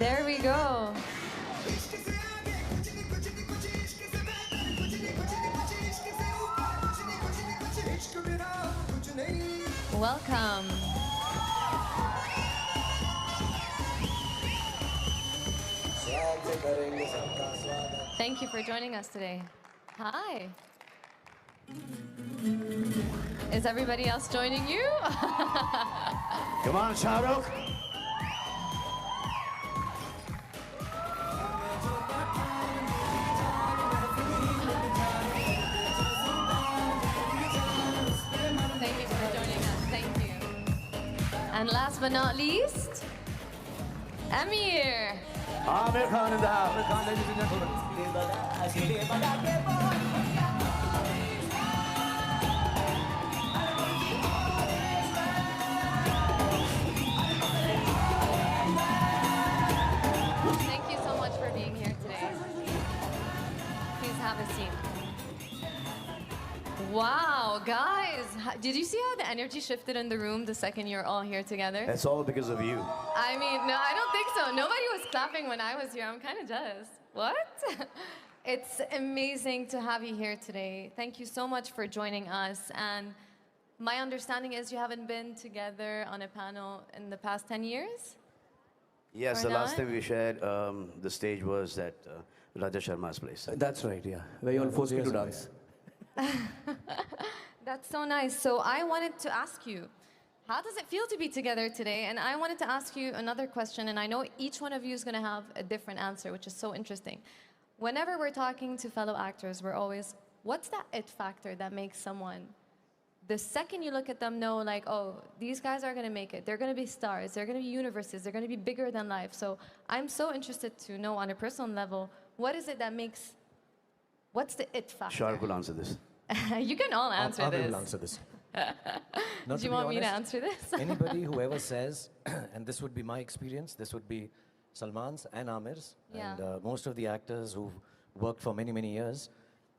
There we go. Welcome. Thank you for joining us today. Hi. Is everybody else joining you? Come on, Shah Rukh. Thank you for joining us. Thank you. And last but not least, Amir. Amir Khan in the house. Amir Khan, ladies and gentlemen. Thank you so much for being here today. Please have a seat. Wow, guys, did you see how the energy shifted in the room the second you're all here together? That's all because of you. I mean, no, I don't think so. Nobody was clapping when I was here. I'm kind of jealous. What? It's amazing to have you here today. Thank you so much for joining us. And my understanding is you haven't been together on a panel in the past 10 years? Yes, Or the last not? time we shared the stage was at Raja Sharma's place. That's right, yeah. Where you all forced me to dance. That's so nice. So I wanted to ask you, how does it feel to be together today? And I wanted to ask you another question, and I know each one of you is going to have a different answer, which is so interesting. Whenever we're talking to fellow actors, we're always, what's that it factor that makes someone, the second you look at them, know like, oh, these guys are going to make it. They're going to be stars. They're going to be universes. They're going to be bigger than life. So I'm so interested to know on a personal level, what is it that makes, what's the it factor? Shah Rukh will answer this. You can all answer I this. will answer this. Do you want me to answer this? Anybody who ever says, and this would be my experience, this would be Salman's and Amir's, Yeah. and most of the actors who've worked for many, many years,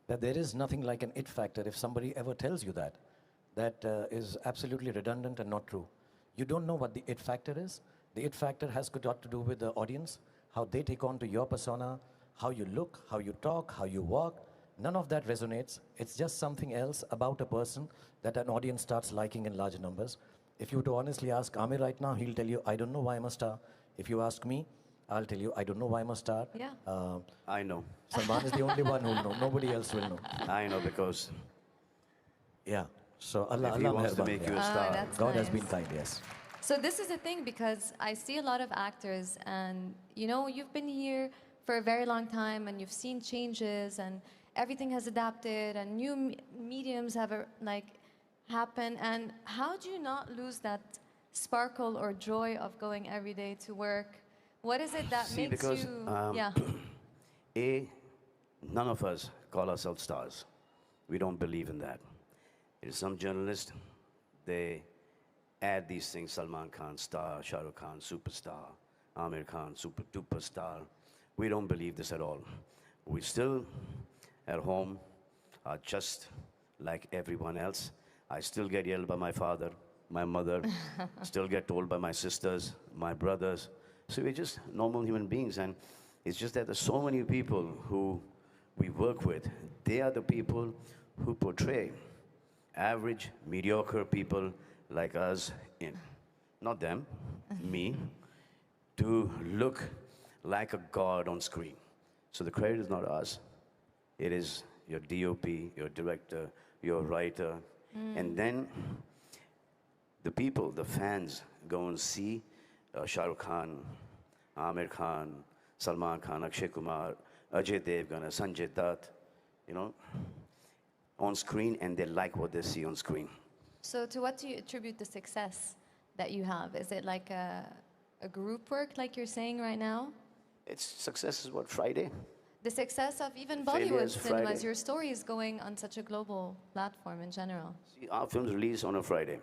that there is nothing like an it factor. If somebody ever tells you that, that is absolutely redundant and not true. You don't know what the it factor is. The it factor has got to do with the audience, how they take on to your persona, how you look, how you talk, how you walk. None of that resonates. It's just something else about a person that an audience starts liking in large numbers. If you were to honestly ask Amir right now, he'll tell you, I don't know why I'm a star. If you ask me, I'll tell you, I don't know why I'm a star. Yeah. I know. Salman is the only one who'll know. Nobody else will know. I know because Yeah. So Allah, if he Allah wants to Meherban, make you yeah. a star, that's God has nice. been kind, yes. So this is the thing, because I see a lot of actors, and you know, you've been here for a very long time, and you've seen changes, and everything has adapted, and new mediums have happen. And how do you not lose that sparkle or joy of going every day to work? What is it that see, makes because you? Yeah. none of us call ourselves stars. We don't believe in that. It is some journalists, they add these things: Salman Khan, star; Shah Rukh Khan, superstar; Amir Khan, super duper star. We don't believe this at all. We still, at home, are just like everyone else. I still get yelled by my father, my mother, still get told by my sisters, my brothers. So we're just normal human beings, and it's just that there's so many people who we work with. They are the people who portray average, mediocre people like us in, not them, me, to look like a god on screen. So the credit is not ours. It is your DOP, your director, your writer. And then the people, the fans, go and see Shah Rukh Khan, Amir Khan, Salman Khan, Akshay Kumar, Ajay Devgan, Sanjay Dutt, you know, on screen, and they like what they see on screen. So to what do you attribute the success that you have? Is it like a group work, like you're saying right now? It's success is what, Friday? The success of even Failure Bollywood is cinemas, Friday. your story is going on such a global platform in general. See, our film's released on a Friday.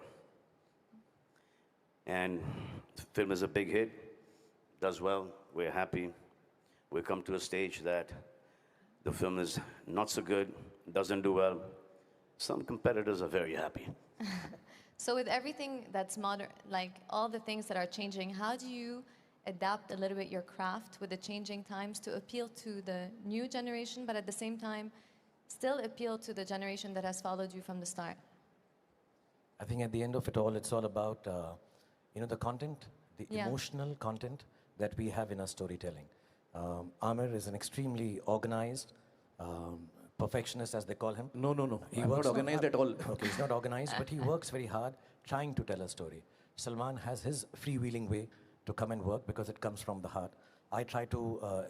And the film is a big hit, does well, we're happy. We come to a stage that the film is not so good, doesn't do well. Some competitors are very happy. So with everything that's modern, like all the things that are changing, how do you adapt a little bit your craft with the changing times to appeal to the new generation, but at the same time, still appeal to the generation that has followed you from the start? I think at the end of it all, it's all about, the content, the Yeah. emotional content that we have in our storytelling. Amir is an extremely organized, perfectionist, as they call him. No, no, no. He I'm not works organized at all. Okay, he's not organized, but he works very hard trying to tell a story. Salman has his freewheeling way to come and work because it comes from the heart. I try to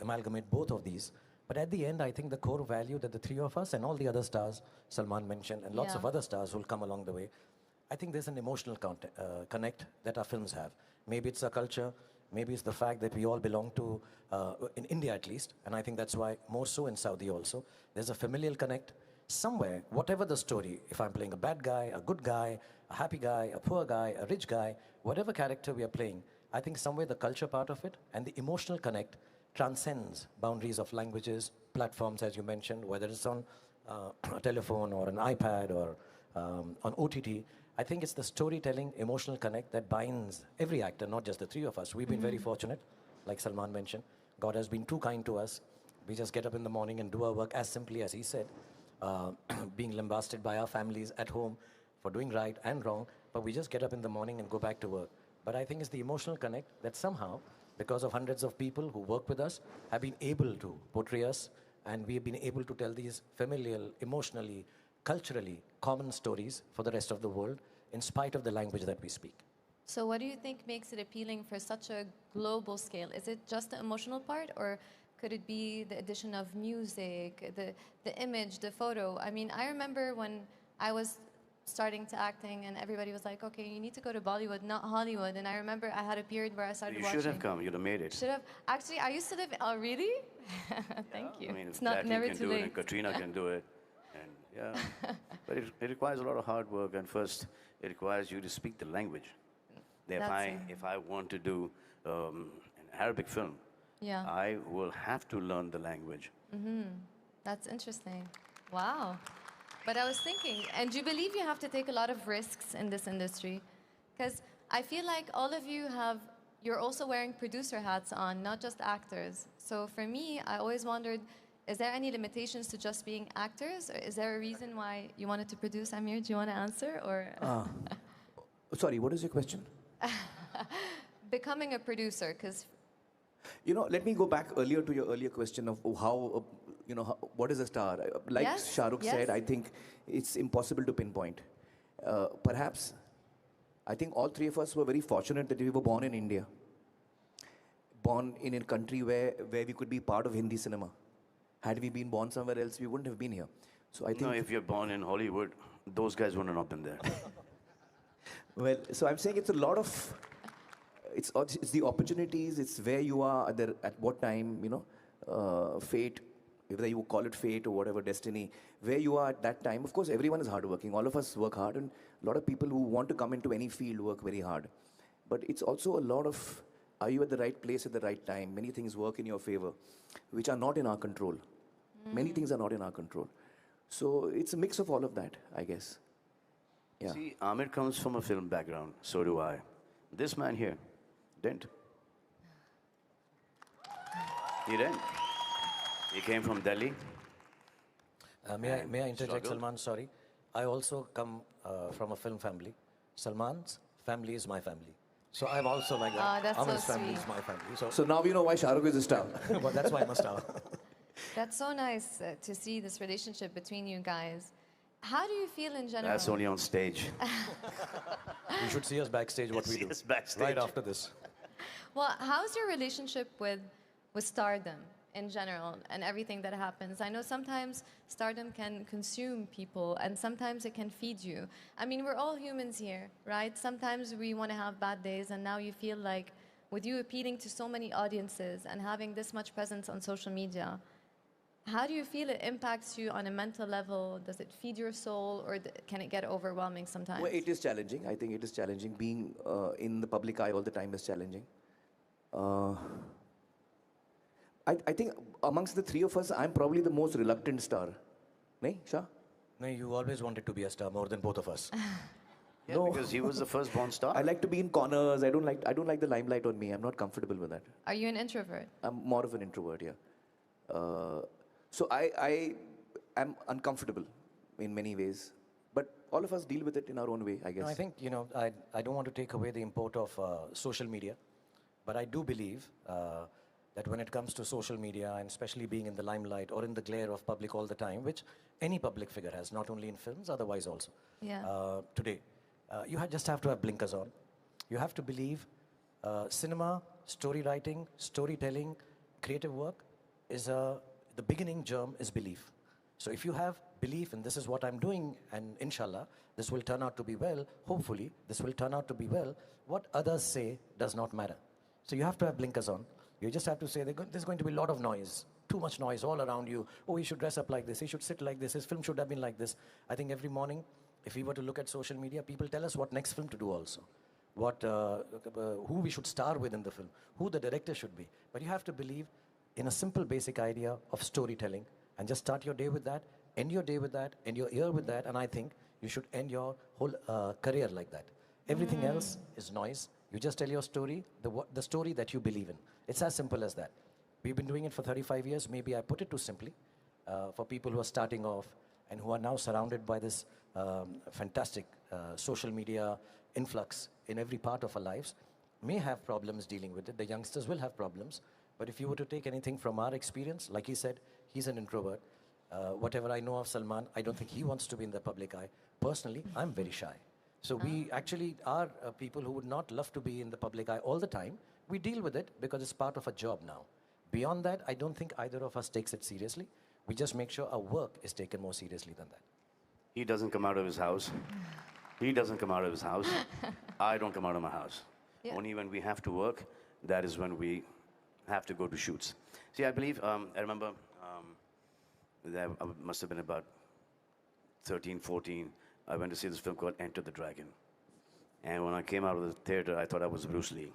amalgamate both of these. But at the end, I think the core value that the three of us and all the other stars Salman mentioned, and lots Yeah. of other stars who will come along the way, I think there's an emotional connect that our films have. Maybe it's our culture, maybe it's the fact that we all belong to, in India at least, and I think that's why more so in Saudi also, there's a familial connect. Somewhere, whatever the story, if I'm playing a bad guy, a good guy, a happy guy, a poor guy, a rich guy, whatever character we are playing, I think somewhere the culture part of it and the emotional connect transcends boundaries of languages, platforms, as you mentioned, whether it's on a telephone or an iPad or on OTT. I think it's the storytelling, emotional connect that binds every actor, not just the three of us. We've been very fortunate, like Salman mentioned. God has been too kind to us. We just get up in the morning and do our work as simply as he said, being lambasted by our families at home for doing right and wrong, but we just get up in the morning and go back to work. But I think it's the emotional connect that somehow, because of hundreds of people who work with us, have been able to portray us, and we have been able to tell these familial, emotionally, culturally common stories for the rest of the world, in spite of the language that we speak. So, what do you think makes it appealing for such a global scale? Is it just the emotional part, or could it be the addition of music, the image, the photo? I mean, I remember when I was starting to acting, and everybody was like, "Okay, you need to go to Bollywood, not Hollywood." And I remember I had a period where I started You watching. should have come. You'd have made it. Should have. Actually, I used to live. Oh, really? Thank you. I mean, It's if not Jackie never can too do it late. and Katrina can do it. And yeah. But it requires a lot of hard work. And first, it requires you to speak the language. If I want to do an Arabic film, Yeah. I will have to learn the language. That's interesting. Wow. But I was thinking, and do you believe you have to take a lot of risks in this industry? Because I feel like all of you you're also wearing producer hats on, not just actors. So for me, I always wondered, is there any limitations to just being actors? Or is there a reason why you wanted to produce? Amir, do you want to answer? Or Sorry, what is your question? becoming a producer, because Let me go back earlier to your earlier question of how, what is a star? Like Yes, Shah Rukh said, yes. I think it's impossible to pinpoint. Perhaps, I think all three of us were very fortunate that we were born in India. Born in a country where we could be part of Hindi cinema. Had we been born somewhere else, we wouldn't have been here. So I think, No, if you're born in Hollywood, those guys wouldn't have been there. well, so I'm saying it's a lot of, it's the opportunities, it's where you are at what time, fate, whether you call it fate or whatever, destiny, where you are at that time. Of course, everyone is hardworking. All of us work hard, and a lot of people who want to come into any field work very hard. But it's also a lot of, are you at the right place at the right time? Many things work in your favor, which are not in our control. Many things are not in our control. So it's a mix of all of that, I guess. Yeah. See, Amir comes from a film background, so do I. This man here didn't. He didn't. He came from Delhi. May I interject, struggled. Salman? Sorry. I also come from a film family. Salman's family is my family. So I'm also like that. Oh, that's so Amir's family sweet. is my family. So, So now we know why Shah Rukh is a star. but that's why I must have. that's so nice to see this relationship between you guys. How do you feel in general? That's only on stage. You should see us backstage what we See do. us backstage. Right after this. Well, how's your relationship with stardom in general and everything that happens? I know sometimes stardom can consume people and sometimes it can feed you. I mean, we're all humans here, right? Sometimes we want to have bad days, and now you feel like with you appealing to so many audiences and having this much presence on social media, how do you feel it impacts you on a mental level? Does it feed your soul, or can it get overwhelming sometimes? Well, it is challenging. I think it is challenging. Being in the public eye all the time is challenging. I think amongst the three of us, I'm probably the most reluctant star. Nahi, Shah? No, you always wanted to be a star more than both of us. Yeah, No. because he was the firstborn star. I like to be in corners. I don't like the limelight on me. I'm not comfortable with that. Are you an introvert? I'm more of an introvert, yeah. So I am uncomfortable in many ways. But all of us deal with it in our own way, I guess. No, I think, I don't want to take away the import of social media, but I do believe that when it comes to social media, and especially being in the limelight or in the glare of public all the time, which any public figure has, not only in films, otherwise also, Yeah. today, just have to have blinkers on. You have to believe cinema, story writing, storytelling, creative work is the beginning germ is belief. So if you have belief in this is what I'm doing, and inshallah, this will turn out to be well, hopefully, this will turn out to be well, what others say does not matter. So you have to have blinkers on. You just have to say there's going to be a lot of noise, too much noise all around you. Oh, he should dress up like this, he should sit like this, his film should have been like this. I think every morning, if we were to look at social media, people tell us what next film to do also. Who we should star with in the film, who the director should be. But you have to believe in a simple basic idea of storytelling and just start your day with that, end your day with that, end your year with that, and I think you should end your whole career like that. Everything else is noise. You just tell your story, the story that you believe in. It's as simple as that. We've been doing it for 35 years. Maybe I put it too simply for people who are starting off and who are now surrounded by this fantastic social media influx in every part of our lives, may have problems dealing with it. The youngsters will have problems. But if you were to take anything from our experience, like he said, he's an introvert. Whatever I know of Salman, I don't think he wants to be in the public eye. Personally, I'm very shy. So we actually are people who would not love to be in the public eye all the time. We deal with it because it's part of a job now. Beyond that, I don't think either of us takes it seriously. We just make sure our work is taken more seriously than that. He doesn't come out of his house. He doesn't come out of his house. I don't come out of my house. Yeah. Only when we have to work, that is when we have to go to shoots. See, I believe, I remember that I must have been about 13, 14. I went to see this film called Enter the Dragon. And when I came out of the theater, I thought I was Bruce Lee.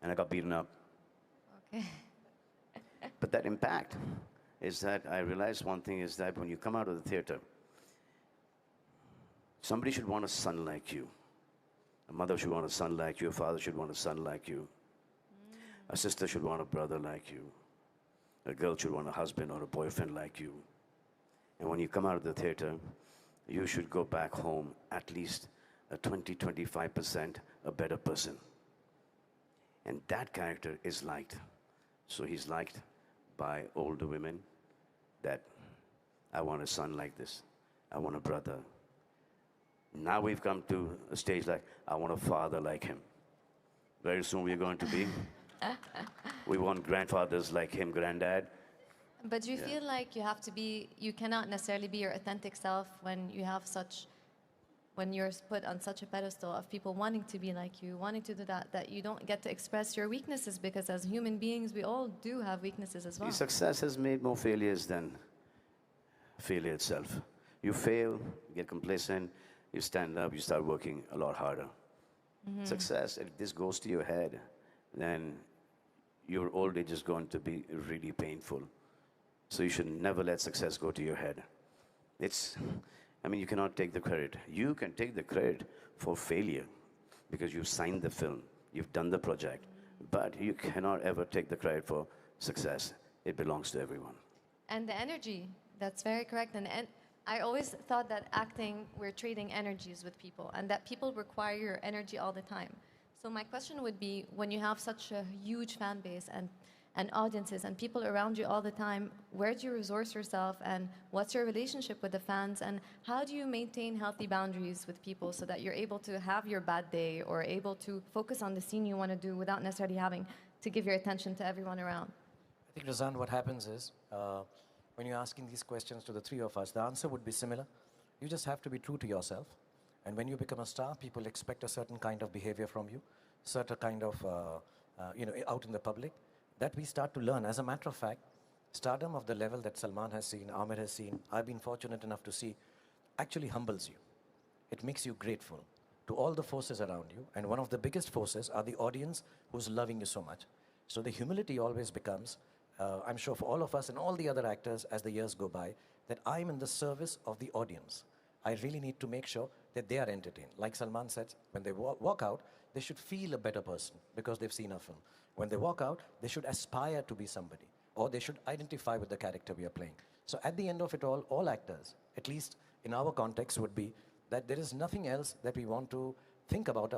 And I got beaten up. Okay. But that impact is that I realized one thing is that when you come out of the theater, somebody should want a son like you. A mother should want a son like you. A father should want a son like you. A sister should want a brother like you. A girl should want a husband or a boyfriend like you. And when you come out of the theater, you should go back home at least a 20-25% a better person. And that character is liked. So he's liked by older women that I want a son like this. I want a brother. Now we've come to a stage like, I want a father like him. Very soon we're going to be. We want grandfathers like him, granddad. But do you feel like you cannot necessarily be your authentic self when you're put on such a pedestal of people wanting to be like you, wanting to do that you don't get to express your weaknesses, because as human beings, we all do have weaknesses as well. Success has made more failures than failure itself. You fail, you get complacent, you stand up, you start working a lot harder. Success, if this goes to your head, then your old age is going to be really painful. So you should never let success go to your head. You cannot take the credit. You can take the credit for failure because you've signed the film, you've done the project, but you cannot ever take the credit for success. It belongs to everyone. And the energy, that's very correct. And I always thought that acting, we're trading energies with people, and that people require your energy all the time. So my question would be, when you have such a huge fan base and audiences and people around you all the time, where do you resource yourself, and what's your relationship with the fans, and how do you maintain healthy boundaries with people so that you're able to have your bad day or able to focus on the scene you want to do without necessarily having to give your attention to everyone around? I think, Razan, what happens is, when you're asking these questions to the three of us, the answer would be similar. You just have to be true to yourself. And when you become a star, people expect a certain kind of behavior from you, certain kind of, out in the public, that we start to learn. As a matter of fact, stardom of the level that Salman has seen, Aamir has seen, I've been fortunate enough to see, actually humbles you. It makes you grateful to all the forces around you. And one of the biggest forces are the audience who's loving you so much. So the humility always becomes, I'm sure for all of us and all the other actors as the years go by, that I'm in the service of the audience. I really need to make sure that they are entertained. Like Salman said, when they walk out, they should feel a better person because they've seen a film. When they walk out, they should aspire to be somebody, or they should identify with the character we are playing. So at the end of it all actors, at least in our context, would be that there is nothing else that we want to think about.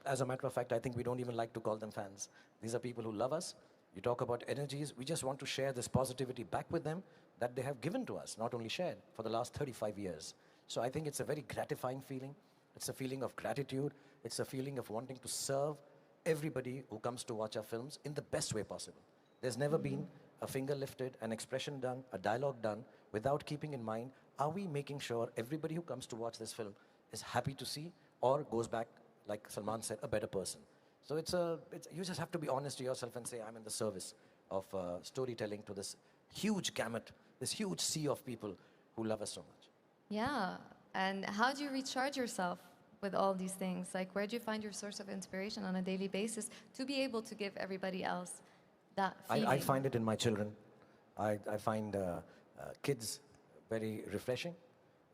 As a matter of fact, I think we don't even like to call them fans. These are people who love us. You talk about energies. We just want to share this positivity back with them that they have given to us, not only shared, for the last 35 years. So I think it's a very gratifying feeling. It's a feeling of gratitude. It's a feeling of wanting to serve everybody who comes to watch our films in the best way possible. There's never been a finger lifted, an expression done, a dialogue done, without keeping in mind, are we making sure everybody who comes to watch this film is happy to see or goes back, like Salman said, a better person. So you just have to be honest to yourself and say, I'm in the service of storytelling to this huge gamut, this huge sea of people who love us so much. Yeah. And how do you recharge yourself with all these things? Like, where do you find your source of inspiration on a daily basis to be able to give everybody else that feeling? I find it in my children. I find kids very refreshing,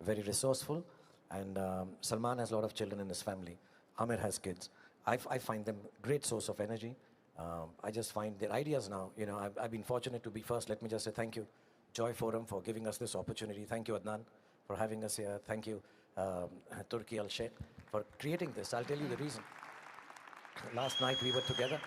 very resourceful, and Salman has a lot of children in his family. Amir has kids. I find them great source of energy. I just find their ideas now. You know, I've been fortunate to be first. Let me just say thank you, Joy Forum, for giving us this opportunity. Thank you, Adnan, for having us here. Thank you, Turki Al Sheikh, for creating this. I'll tell you the reason. Last night we were together.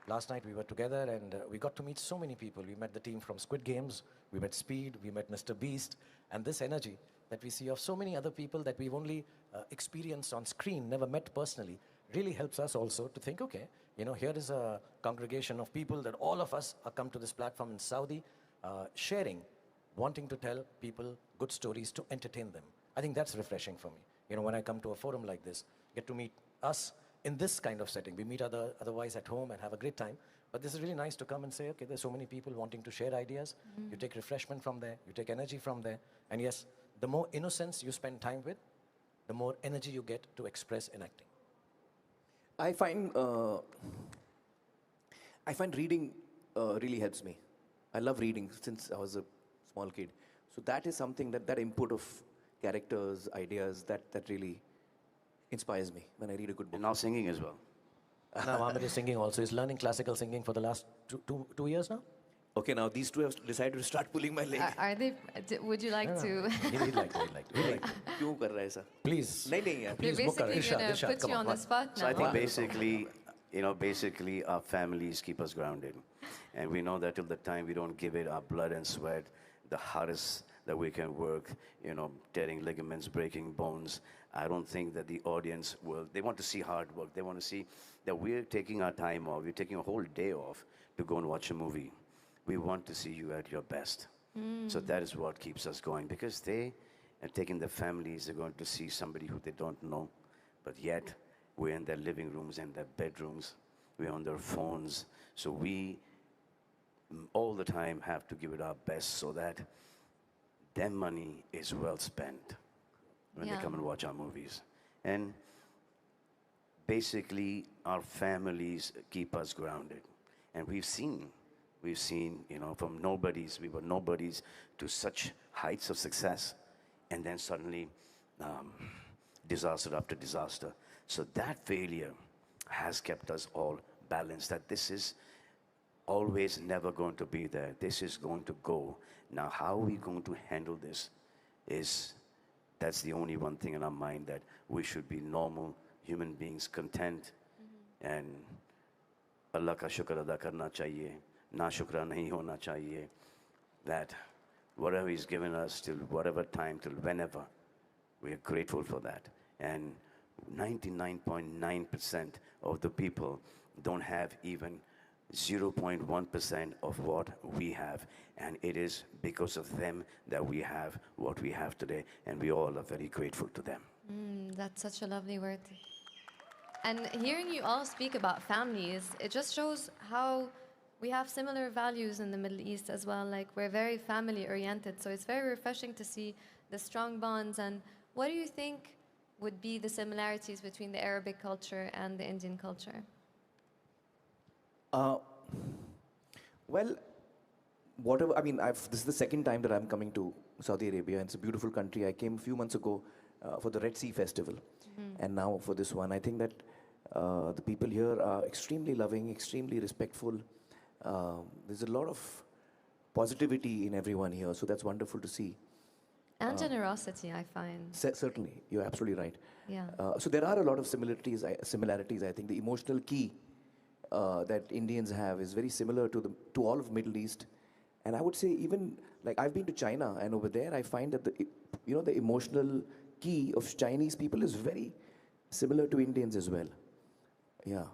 And we got to meet so many people. We met the team from Squid Games, we met Speed, we met Mr. Beast, and this energy that we see of so many other people that we've only experienced on screen, never met personally, really helps us also to think, okay, you know, here is a congregation of people that all of us are come to this platform in Saudi, sharing, wanting to tell people good stories to entertain them. I think that's refreshing for me. You know, when I come to a forum like this, get to meet us in this kind of setting. We meet otherwise at home and have a great time. But this is really nice to come and say, okay, there's so many people wanting to share ideas. You take refreshment from there, you take energy from there. And yes, the more innocence you spend time with, the more energy you get to express in acting. I find reading really helps me. I love reading since I was a small kid. So that is something that input of characters, ideas, that really inspires me when I read a good book. And now singing as well. Now Amir is singing also. He's learning classical singing for the last two years now. Okay, now these two have decided to start pulling my leg. Are they? Would you like to? He'd like to. क्यों कर रहा है ऐसा? Please. नहीं यार. They're Please, book her. basically going to Irshad, put come you on the on. spot now. So I think basically our families keep us grounded. And we know that till the time we don't give it our blood and sweat, the hardest that we can work, you know, tearing ligaments, breaking bones, I don't think that the audience they want to see hard work. They want to see that we're taking our time off, we're taking a whole day off to go and watch a movie. We want to see you at your best. So that is what keeps us going, because they are taking their families, they're going to see somebody who they don't know, but yet we're in their living rooms and their bedrooms, we're on their phones. So we all the time have to give it our best so that their money is well spent when they come and watch our movies. And basically our families keep us grounded. And we've seen, you know, from nobodies, we were nobodies to such heights of success. And then suddenly, disaster after disaster. So that failure has kept us all balanced, that this is always never going to be there. This is going to go. Now, how are we going to handle this that's the only one thing in our mind, that we should be normal human beings, content, and Allah ka shukr ada karna chahiye, na shukra nahi hona chahiye, that whatever He's given us till whatever time, till whenever, we are grateful for that. And 99.9% of the people don't have even 0.1% of what we have, and it is because of them that we have what we have today, and we all are very grateful to them. That's such a lovely word. And hearing you all speak about families, it just shows how we have similar values in the Middle East as well. Like, we're very family oriented, so it's very refreshing to see the strong bonds. And what do you think would be the similarities between the Arabic culture and the Indian culture? Well, whatever. I mean, this is the second time that I'm coming to Saudi Arabia, and it's a beautiful country. I came a few months ago for the Red Sea Festival, and now for this one. I think that the people here are extremely loving, extremely respectful. There's a lot of positivity in everyone here, so that's wonderful to see. And generosity, I find. Certainly, you're absolutely right. Yeah. So there are a lot of similarities. I think the emotional key that Indians have is very similar to all of Middle East, and I would say even like I've been to China, and over there I find that the emotional key of Chinese people is very similar to Indians as well. Yeah.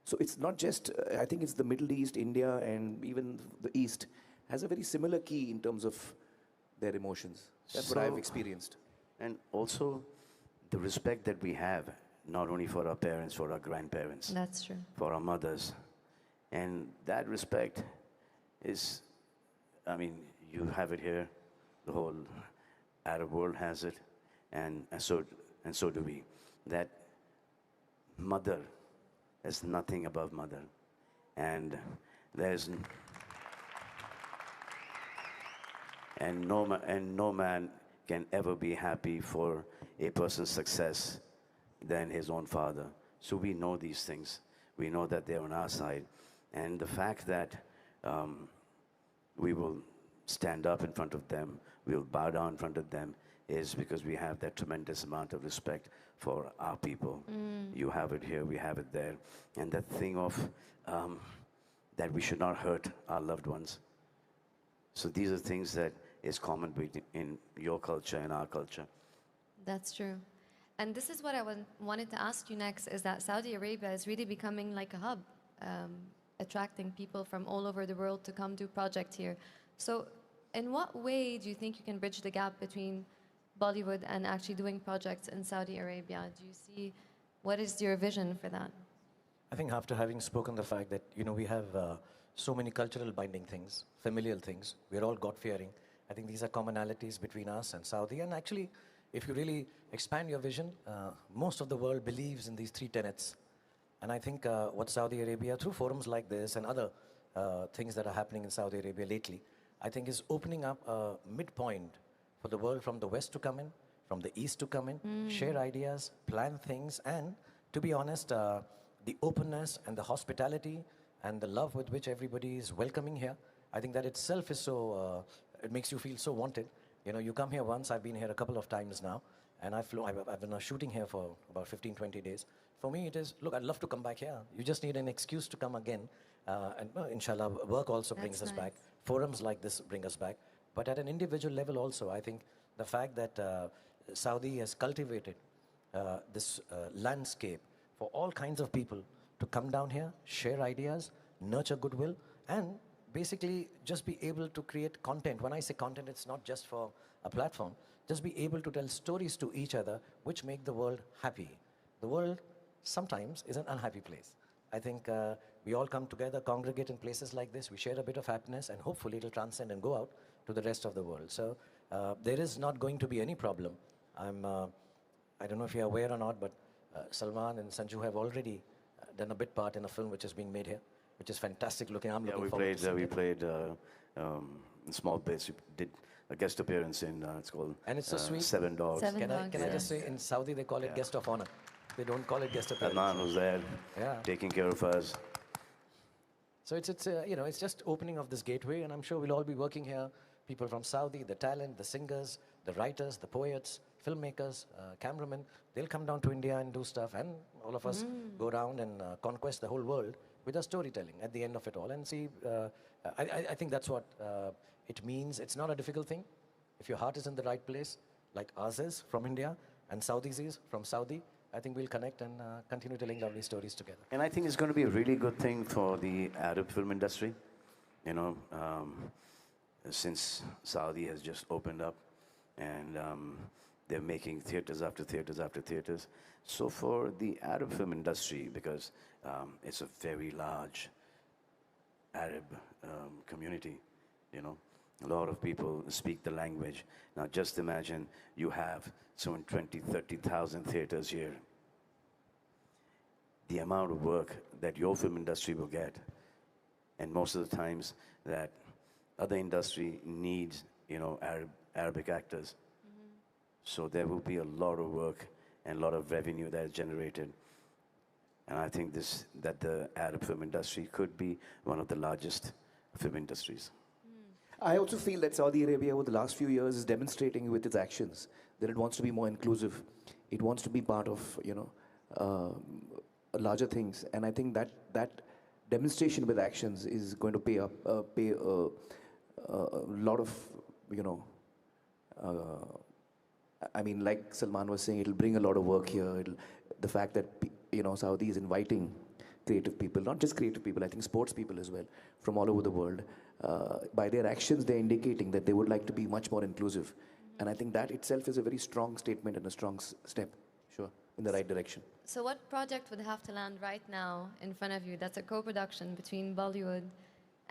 So it's not just I think it's the Middle East, India, and even the East has a very similar key in terms of their emotions. That's what I've So- experienced. And also the respect that we have, not only for our parents, for our grandparents, That's true. for our mothers. And that respect is, I mean, you have it here, the whole Arab world has it, and so do we. That mother is nothing above mother. And there's and no man can ever be happy for a person's success than his own father. So we know these things. We know that they're on our side. And the fact that we will stand up in front of them, we'll bow down in front of them, is because we have that tremendous amount of respect for our people. You have it here, we have it there. And that thing of that we should not hurt our loved ones. So these are things that is common in your culture and our culture. That's true. And this is what I wanted to ask you next, is that Saudi Arabia is really becoming like a hub, attracting people from all over the world to come do projects here. So in what way do you think you can bridge the gap between Bollywood and actually doing projects in Saudi Arabia? Do you see, what is your vision for that? I think after having spoken the fact that, we have so many cultural binding things, familial things, we're all God-fearing. I think these are commonalities between us and Saudi. And actually, if you really expand your vision, most of the world believes in these three tenets. And I think what Saudi Arabia, through forums like this and other things that are happening in Saudi Arabia lately, I think is opening up a midpoint for the world from the West to come in, from the East to come in, share ideas, plan things, and to be honest, the openness and the hospitality and the love with which everybody is welcoming here, I think that itself is so, it makes you feel so wanted. You come here once, I've been here a couple of times now, and I've been shooting here for about 15, 20 days. For me, it is, look, I'd love to come back here. You just need an excuse to come again. And inshallah, work also brings us That's back. nice. Forums like this bring us back. But at an individual level also, I think the fact that Saudi has cultivated this landscape for all kinds of people to come down here, share ideas, nurture goodwill, and basically just be able to create content. When I say content, it's not just for a platform. Just be able to tell stories to each other which make the world happy. The world sometimes is an unhappy place. I think we all come together, congregate in places like this, we share a bit of happiness, and hopefully it'll transcend and go out to the rest of the world. So there is not going to be any problem. I don't know if you're aware or not, but Salman and Sanju have already done a bit part in a film which is being made here, which is fantastic looking. I'm Yeah, looking we forward played. to seeing We it. played in small bits. We did a guest appearance in. It's called. And it's so sweet. Seven Dogs. Seven Can I Dogs, just say, in Saudi they call it guest of honor. They don't call it guest appearance. Adnan was there, Yeah. taking care of us. So it's just opening of this gateway, and I'm sure we'll all be working here. People from Saudi, the talent, the singers, the writers, the poets, filmmakers, cameramen, they'll come down to India and do stuff, and all of us go around and conquest the whole world with our storytelling at the end of it all. And see, I think that's what it means. It's not a difficult thing. If your heart is in the right place, like ours is from India, and Saudi's is from Saudi, I think we'll connect and continue telling lovely stories together. And I think it's going to be a really good thing for the Arab film industry. Since Saudi has just opened up, and they're making theaters after theaters after theaters. So for the Arab film industry, because it's a very large Arab community, a lot of people speak the language. Now just imagine you have 20, 30,000 theaters here. The amount of work that your film industry will get, and most of the times that other industry needs, Arabic actors. So there will be a lot of work and a lot of revenue that is generated. And I think that the Arab film industry could be one of the largest film industries. I also feel that Saudi Arabia over the last few years is demonstrating with its actions that it wants to be more inclusive. It wants to be part of, larger things. And I think that demonstration with actions is going to pay a lot of, like Salman was saying, it'll bring a lot of work here. The fact that, Saudi is inviting creative people, not just creative people, I think sports people as well, from all over the world. By their actions, they're indicating that they would like to be much more inclusive. And I think that itself is a very strong statement and a strong step, sure, in the right direction. So what project would have to land right now in front of you that's a co-production between Bollywood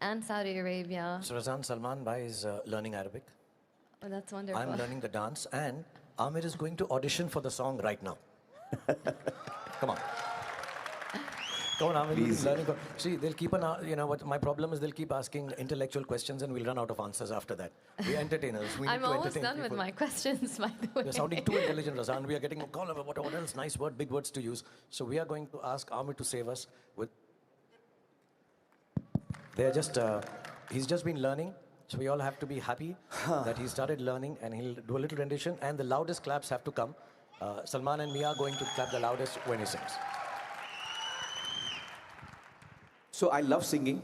and Saudi Arabia? So Razan, Salman Bhai is learning Arabic. Oh, that's wonderful. I'm learning the dance, and Amir is going to audition for the song right now. Come on. Come on, Amir. Please. See, they'll keep what my problem is, they'll keep asking intellectual questions and we'll run out of answers after that. We're entertainers. We need I'm to almost entertain done people. with my questions, by the way. You're sounding too intelligent, Razan. We are getting a call about what else, nice word, big words to use. So we are going to ask Amir to save us with... he's just been learning. So we all have to be happy that he started learning, and he'll do a little rendition, and the loudest claps have to come. Salman and me are going to clap the loudest when he sings. So I love singing.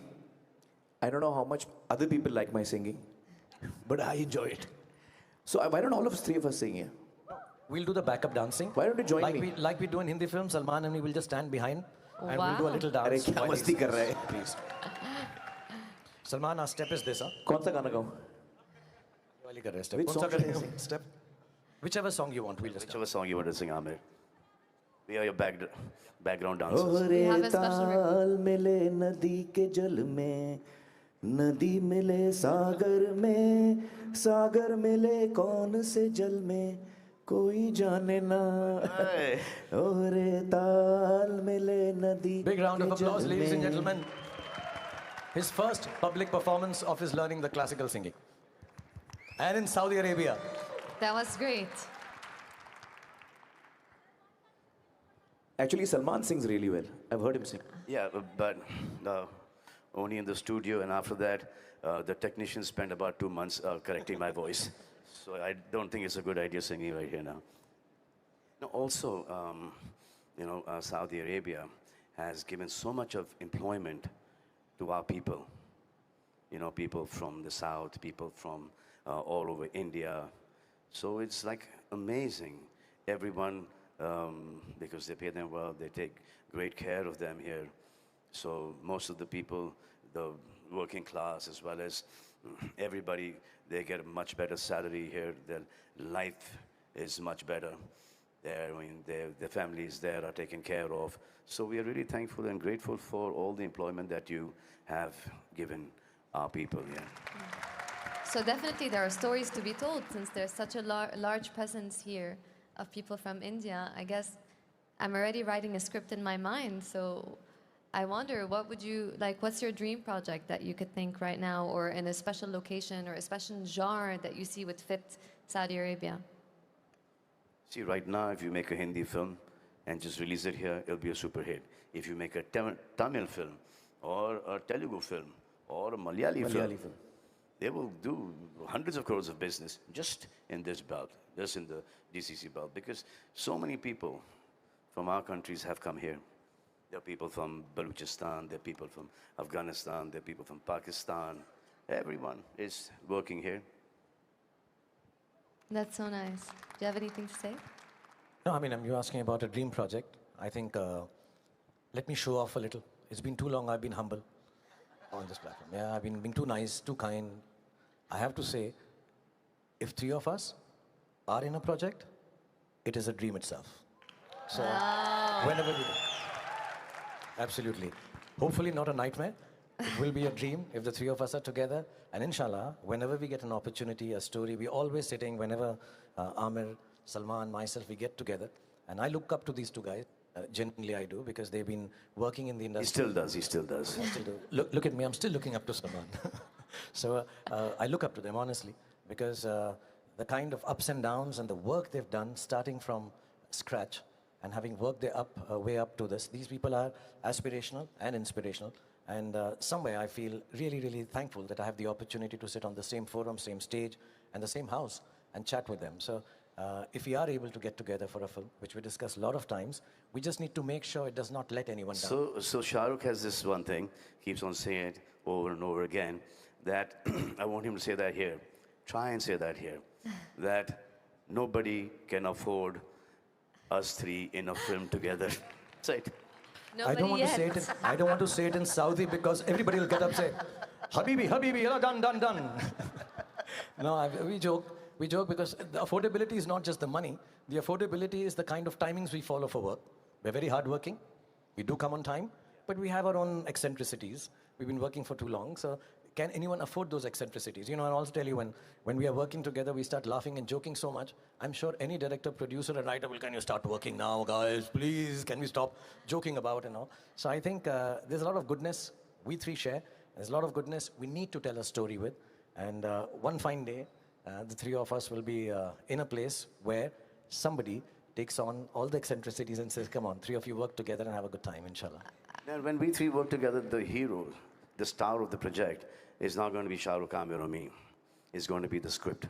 I don't know how much other people like my singing, but I enjoy it. So why don't all of us, three of us sing here? We'll do the backup dancing. Why don't you join me? Like we do in Hindi films, Salman and me will just stand behind and we'll do a Wow. little dance. Arey, kya while he masti kar sings. raha hai? Please. Salman, our step is this, huh? कौन सा गाना गाऊं? ये वाली कर रहे हैं step. Which कौन सा song should I करेंगे sing? हम? Step. Whichever song you want, we'll just Whichever song you want to sing, Amir. We are your background dancers. ओरे have a special ताल मिले नदी के जल में, नदी मिले सागर मिले कौन से जल में, कोई जाने ना. ओरे ताल मिले नदी Big round of के applause, जल ladies and में. gentlemen. His first public performance of his learning the classical singing. And in Saudi Arabia. That was great. Actually, Salman sings really well. I've heard him sing. Yeah, but only in the studio, and after that, the technicians spent about 2 months correcting my voice. So I don't think it's a good idea singing right here now. No, also, Saudi Arabia has given so much of employment to our people. People from the south, people from all over India. So it's like amazing. Everyone, because they pay them well, they take great care of them here. So most of the people, the working class as well as everybody, they get a much better salary here. Their life is much better. Their families there are taken care of. So we are really thankful and grateful for all the employment that you have given our people. Yeah. So definitely there are stories to be told since there's such a large presence here of people from India. I guess I'm already writing a script in my mind. So I wonder, what's your dream project that you could think right now, or in a special location or a special genre that you see would fit Saudi Arabia? See, right now, if you make a Hindi film and just release it here, it'll be a super hit. If you make a Tamil film or a Telugu film or a Malayali film, they will do hundreds of crores of business just in this belt, just in the GCC belt, because so many people from our countries have come here. There are people from Balochistan, there are people from Afghanistan, there are people from Pakistan. Everyone is working here. That's so nice. Do you have anything to say? No, I mean, you're asking about a dream project. I think, let me show off a little. It's been too long I've been humble on this platform. Yeah, I've been being too nice, too kind. I have to say, if three of us are in a project, it is a dream itself. So, whenever we do. Absolutely. Hopefully not a nightmare. It will be a dream if the three of us are together. And inshallah, whenever we get an opportunity, a story, we're always sitting, whenever Amir, Salman, myself, we get together. And I look up to these two guys. Genuinely I do, because they've been working in the industry. He still does. I still do. Look at me, I'm still looking up to Salman. So I look up to them, honestly, because the kind of ups and downs and the work they've done, starting from scratch and having worked their way up to this. These people are aspirational and inspirational. And somewhere I feel really, really thankful that I have the opportunity to sit on the same forum, same stage, and the same house and chat with them. So if we are able to get together for a film, which we discuss a lot of times, we just need to make sure it does not let anyone down. So Shah Rukh has this one thing, keeps on saying it over and over again, that I want him to say that here. Try and say that here. That nobody can afford us three in a film together. Say it. Nobody I don't want yet. to say it. I don't want to say it in Saudi because everybody will get up and say, "Habibi, Habibi, yalla, done." No, we joke. We joke because the affordability is not just the money. The affordability is the kind of timings we follow for work. We're very hardworking. We do come on time, but we have our own eccentricities. We've been working for too long, so can anyone afford those eccentricities? You know, I'll also tell you, when we are working together, we start laughing and joking so much. I'm sure any director, producer, and writer will, can you start working now, guys? Please, can we stop joking about and all? So I think there's a lot of goodness we three share. There's a lot of goodness we need to tell a story with. And one fine day, the three of us will be in a place where somebody takes on all the eccentricities and says, come on, three of you work together and have a good time, inshallah. Now, when we three work together, the hero, the star of the project, is not going to be Shah Rukh, Amir, or me. It's going to be the script,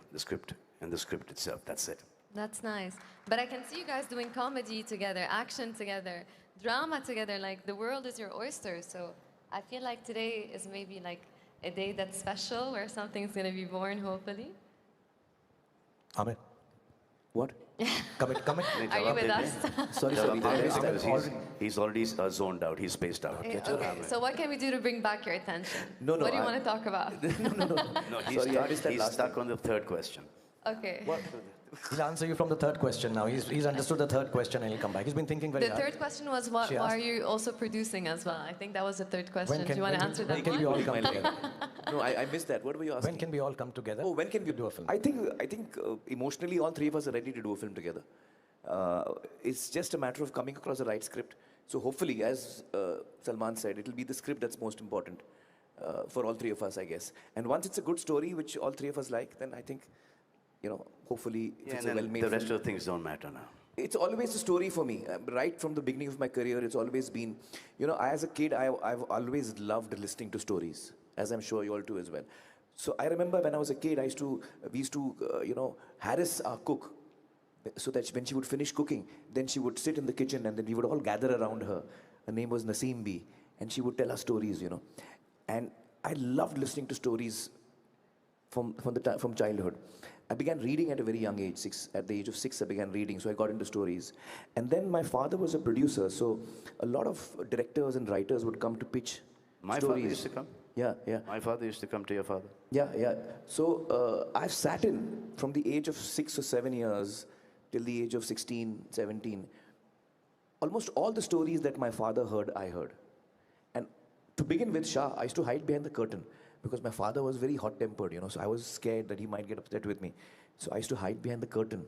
and the script itself. That's it. That's nice. But I can see you guys doing comedy together, action together, drama together. Like, the world is your oyster. So I feel like today is maybe like a day that's special where something's going to be born, hopefully. Ahmed, What? commit. Are you with us? Sorry, I missed that. He's already zoned out. He's spaced out. Okay, so what can we do to bring back your attention? No, What do you I- want to talk about? No, Sorry, I missed that he's last stuck on the third question. Okay. He'll answer you from the third question now. He's understood the third question and he'll come back. He's been thinking very The hard. third question was, why She are asked- you also producing as well? I think that was the third question. When Do you want to answer when that can we one? all come together? No, I missed that. What were you asking? When can we all come together? Oh, when can we do a film? I think emotionally, all three of us are ready to do a film together. It's just a matter of coming across the right script. So hopefully, as Salman said, it'll be the script that's most important for all three of us, I guess. And once it's a good story, which all three of us like, then I think, hopefully, if Yeah, it's and a then well-made the rest film. of the things don't matter now. It's always a story for me. Right from the beginning of my career, it's always been, as a kid, I've always loved listening to stories, as I'm sure you all do as well. So I remember when I was a kid, we used to, harass our cook, so that when she would finish cooking, then she would sit in the kitchen and then we would all gather around her. Her name was Naseem B. And she would tell us stories, And I loved listening to stories from childhood. I began reading at a very young age. At the age of 6, I began reading, so I got into stories. And then my father was a producer, so a lot of directors and writers would come to pitch My stories. father used to come. Yeah. My father used to come to your father. Yeah. So I've sat in from the age of 6 or 7 years till the age of 16, 17. Almost all the stories that my father heard, I heard. And to begin with, Shah, I used to hide behind the curtain because my father was very hot-tempered, so I was scared that he might get upset with me. So I used to hide behind the curtain.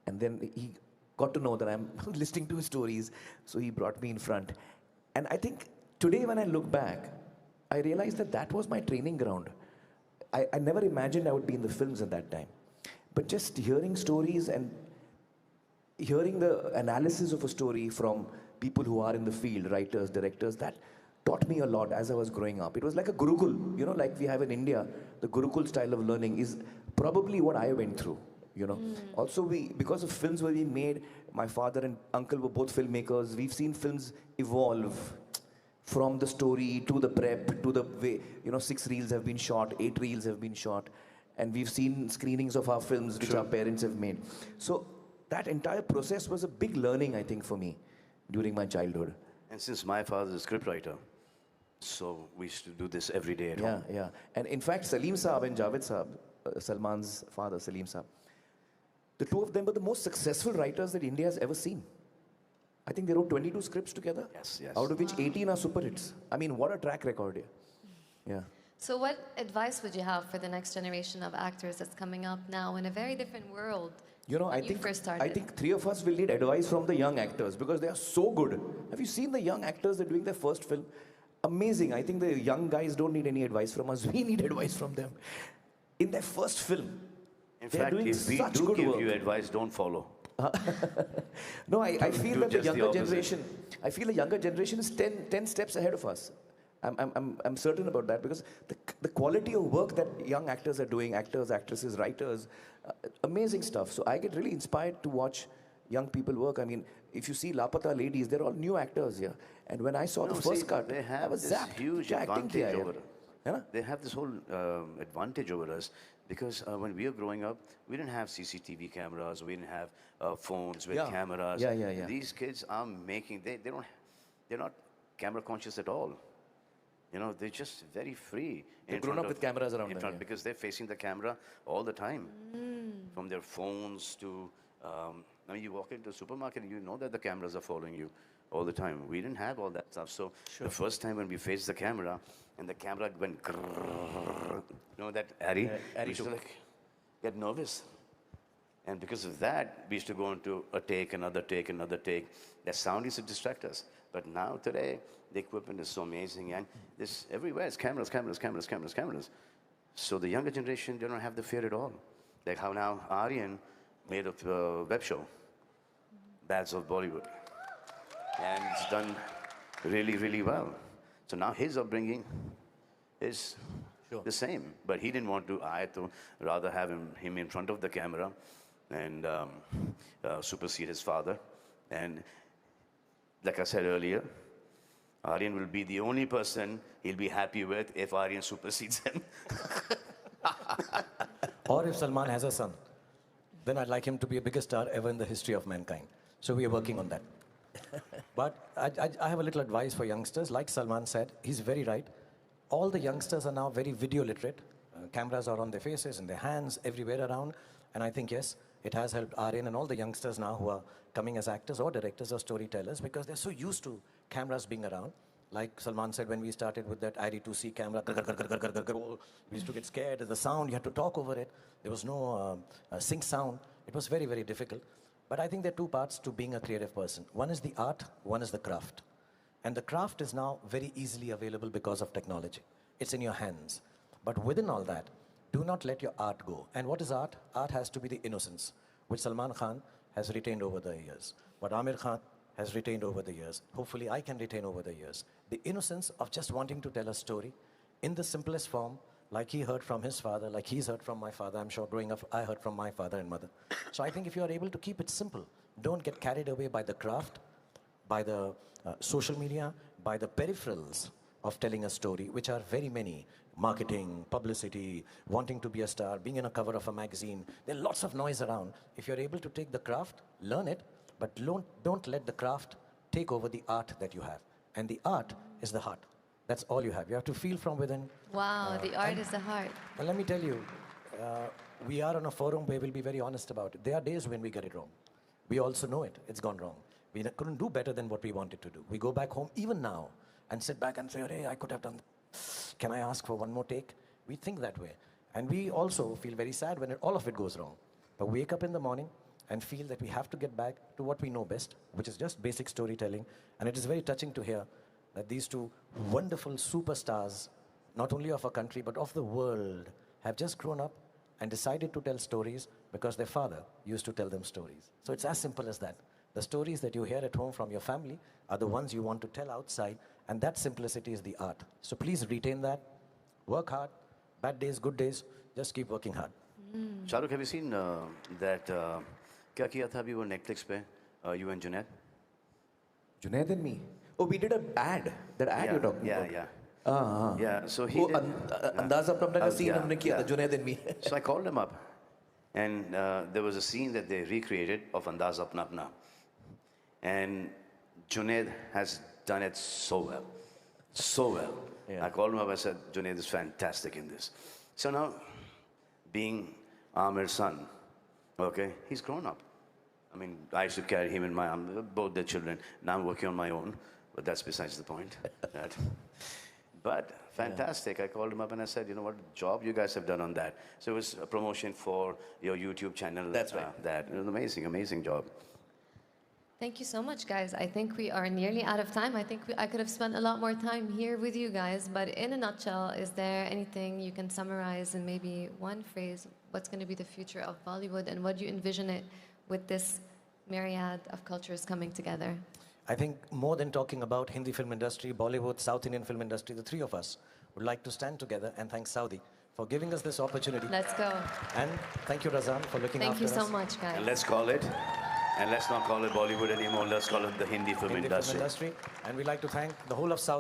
And then he got to know that I'm listening to his stories, so he brought me in front. And I think today when I look back, I realized that was my training ground. I never imagined I would be in the films at that time. But just hearing stories and hearing the analysis of a story from people who are in the field, writers, directors, that taught me a lot as I was growing up. It was like a Gurukul, like we have in India. The Gurukul style of learning is probably what I went through, Also, because of films were being made, my father and uncle were both filmmakers. We've seen films evolve from the story to the prep to the way, 6 reels have been shot, 8 reels have been shot. And we've seen screenings of our films which our parents have made. So that entire process was a big learning, I think, for me during my childhood. And since my father is a scriptwriter, so we used to do this every day at home. Yeah. And in fact, Salim Saab and Javed Saab, Salman's father, Salim Saab, the two of them were the most successful writers that India has ever seen. I think they wrote 22 scripts together. Yes. Out of which 18 are super hits. I mean, what a track record here. Yeah. So what advice would you have for the next generation of actors that's coming up now in a very different world? I when you first started? think three of us will need advice from the young actors because they are so good. Have you seen the young actors that are doing their first film? Amazing. I think the young guys don't need any advice from us. We need advice from them. In their first film. In In They're fact, doing if we such do good give work. you advice, don't follow. No, I feel do that the just the younger opposite. generation, I feel the younger generation is 10 steps ahead of us. I'm certain about that because the quality of work that young actors are doing, actors, actresses, writers, amazing stuff. So I get really inspired to watch young people work. I mean, if you see Lapata Ladies, they're all new actors here. And when I saw the No, first see, cut, they I have was this zapped. huge क्या acting किया advantage है over यार? us. है ना? They have this whole advantage over us because when we were growing up, we didn't have CCTV cameras, we didn't have phones with Yeah. cameras. Yeah. These kids are making, they're not camera conscious at all. You know, they're just very free. They've grown up with cameras around them, yeah. because they're facing the camera all the time. From their phones to, I mean, you walk into a supermarket and you know that the cameras are following you all the time. We didn't have all that stuff. So the first time when we faced the camera and the camera went grrrr, you know that Harry? Harry We used to took. like get nervous. And because of that, we used to go into a take, another take, another take. That sound used to distract us. But now, today, the equipment is so amazing, and this everywhere is cameras. So the younger generation, they don't have the fear at all. Like how now Aryan made a web show, Bads of Bollywood, and it's done really, really well. So now his upbringing is the same, but he didn't want to. I had to rather have him in front of the camera and supersede his father. And like I said earlier, Aryan will be the only person he'll be happy with if Aryan supersedes him. Or if Salman has a son, then I'd like him to be a biggest star ever in the history of mankind. So we are working on that. But I have a little advice for youngsters. Like Salman said, he's very right. All the youngsters are now very video literate. Cameras are on their faces, in their hands, everywhere around. And I think, yes, it has helped Aryan and all the youngsters now who are coming as actors or directors or storytellers because they're so used to cameras being around. Like Salman said, when we started with that ID2C camera, we used to get scared. The sound, you had to talk over it. There was no sync sound. It was very, very difficult. But I think there are two parts to being a creative person. One is the art, one is the craft. And the craft is now very easily available because of technology. It's in your hands. But within all that, do not let your art go. And what is art? Art has to be the innocence, which Salman Khan has retained over the years. What Amir Khan has retained over the years. Hopefully I can retain over the years. The innocence of just wanting to tell a story in the simplest form, like he heard from his father, like he's heard from my father. I'm sure growing up, I heard from my father and mother. So I think if you are able to keep it simple, don't get carried away by the craft, by the social media, by the peripherals of telling a story, which are very many. Marketing, publicity, wanting to be a star, being in a cover of a magazine. There are lots of noise around. If you're able to take the craft, learn it, but don't let the craft take over the art that you have. And the art is the heart. That's all you have. You have to feel from within. Wow, the art is the heart. And let me tell you, we are on a forum where we'll be very honest about it. There are days when we get it wrong. We also know it. It's gone wrong. We couldn't do better than what we wanted to do. We go back home, even now, and sit back and say, hey, I could have done that. Can I ask for one more take? We think that way. And we also feel very sad when all of it goes wrong. But wake up in the morning and feel that we have to get back to what we know best, which is just basic storytelling. And it is very touching to hear that these two wonderful superstars, not only of our country, but of the world, have just grown up and decided to tell stories because their father used to tell them stories. So it's as simple as that. The stories that you hear at home from your family are the ones you want to tell outside, and that simplicity is the art. So please retain that, work hard, bad days, good days, just keep working hard. Shahrukh, have you seen that, क्या किया था अभी वो Netflix पे, you and Junaid? Junaid and me. Oh, we did an ad. That ad you're talking about. Yeah. Yeah, so he did. Andaz Apna Apna ka scene yeah, humne kiya tha, Junaid and me. So I called him up, and there was a scene that they recreated of Andaz Apna Apna. And Junaid has done it so well. So well. Yeah. I called him up, I said, Junaid is fantastic in this. So now, being Amir's son, okay, he's grown up. I mean, I used to carry him in my arms, both their children. Now I'm working on my own, but that's besides the point. Right? But fantastic. I called him up and I said, you know what job you guys have done on that. So it was a promotion for your YouTube channel. That's right. It was an amazing, amazing job. Thank you so much, guys. I think we are nearly out of time. I think I could have spent a lot more time here with you guys, but in a nutshell, is there anything you can summarize in maybe one phrase, what's going to be the future of Bollywood, and what do you envision it with this myriad of cultures coming together? I think more than talking about Hindi film industry, Bollywood, South Indian film industry, the three of us would like to stand together and thank Saudi for giving us this opportunity. Let's go. And thank you, Razan, for looking Thank after you us. so much, guys. And let's call it, and let's not call it Bollywood anymore, let's call it the Hindi film Hindi industry. film industry. And we'd like to thank the whole of South